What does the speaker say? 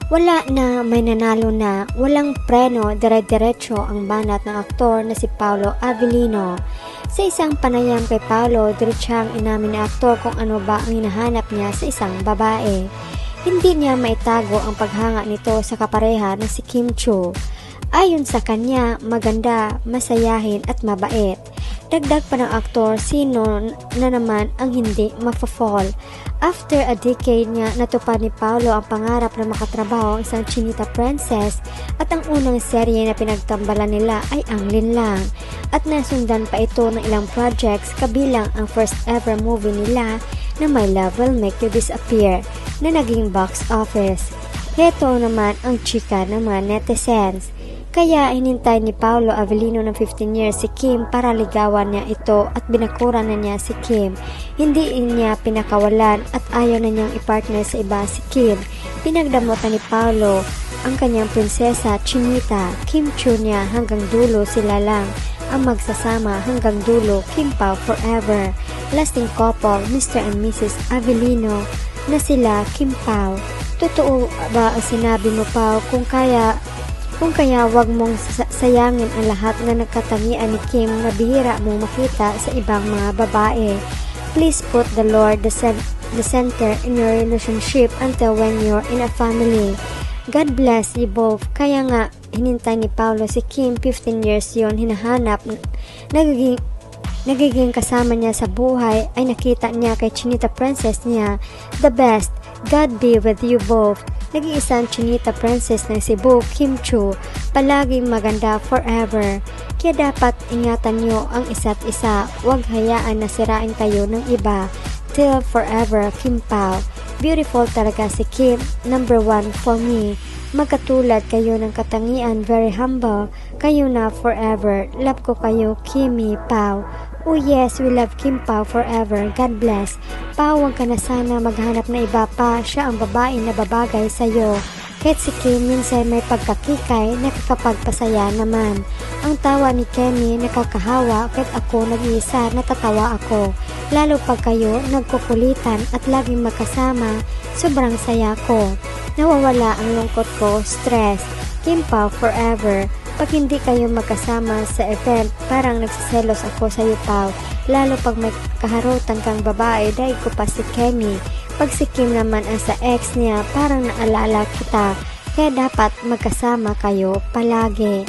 Wala na, may nanalo na, walang preno, dire-diretso ang banat ng aktor na si Paolo Avellino. Sa isang panayam kay Paolo, diretsang inamin ni aktor kung ano ba ang hinahanap niya sa isang babae. Hindi niya maitago ang paghanga nito sa kapareha na si Kim Chiu. Ayon sa kanya, maganda, masayahin at mabait. Dagdag pa ng aktor, sino na naman ang hindi mafafall. After a decade nga, natupad ni Paolo ang pangarap na makatrabaho ang isang Chinita princess at ang unang serye na pinagtambalan nila ay ang Linlang. At nasundan pa ito ng ilang projects kabilang ang first ever movie nila na My Love Will Make You Disappear na naging box office. Heto naman ang chika ng mga netizens. Kaya hinintay ni Paolo Avellino ng 15 years si Kim para ligawan niya ito at binakuran na niya si Kim. Hindi niya pinakawalan at ayaw na niyang ipartner sa iba si Kim. Pinagdamutan ni Paolo ang kanyang prinsesa Chinita, Kim Chiu niya hanggang dulo sila lang ang magsasama hanggang dulo, Kim Pao forever. Lasting couple, Mr. and Mrs. Avellino na sila Kim Pao. Totoo ba ang sinabi mo, Pao? Kung kaya wag mong sayangin ang lahat na nagkatangian ni Kim na bihira mong makita sa ibang mga babae. Please put the Lord the center in your relationship until when you're in a family. God bless you both. Kaya nga, hinintay ni Paolo si Kim, 15 years yon hinahanap. Nagiging kasama niya sa buhay ay nakita niya kay Chinita princess niya. The best. God be with you both. Nag-iisang Chinita princess ng Cebu, Kim Chiu, palaging maganda forever. Kaya dapat ingatan nyo ang isa't isa. Huwag hayaan na sirain kayo ng iba. Till forever, Kim Pao. Beautiful talaga si Kim, number 1 for me. Magkatulad kayo ng katangian, very humble. Kayo na forever. Love ko kayo, Kimmy Pao. Oh yes, we love Kim Pao forever. God bless. Pao, huwag ka na sana maghanap na iba pa. Siya ang babae na babagay sa'yo. Kahit si Kim minsan may pagkakikay, nakakapagpasaya naman. Ang tawa ni Kemi nakakahawa, kahit ako nag-iisa, natatawa ako. Lalo pag kayo nagkukulitan at laging magkasama, sobrang saya ko. Nawawala ang lungkot ko, stress. Kim Pao forever. Pag hindi kayo magkasama sa event, parang nagsiselos ako sa iyo, Pao. Lalo pag may kaharutan kang babae, dahil ko pa si Kemi. Pag si Kim naman ang sa ex niya, parang naalala kita. Kaya dapat magkasama kayo palagi.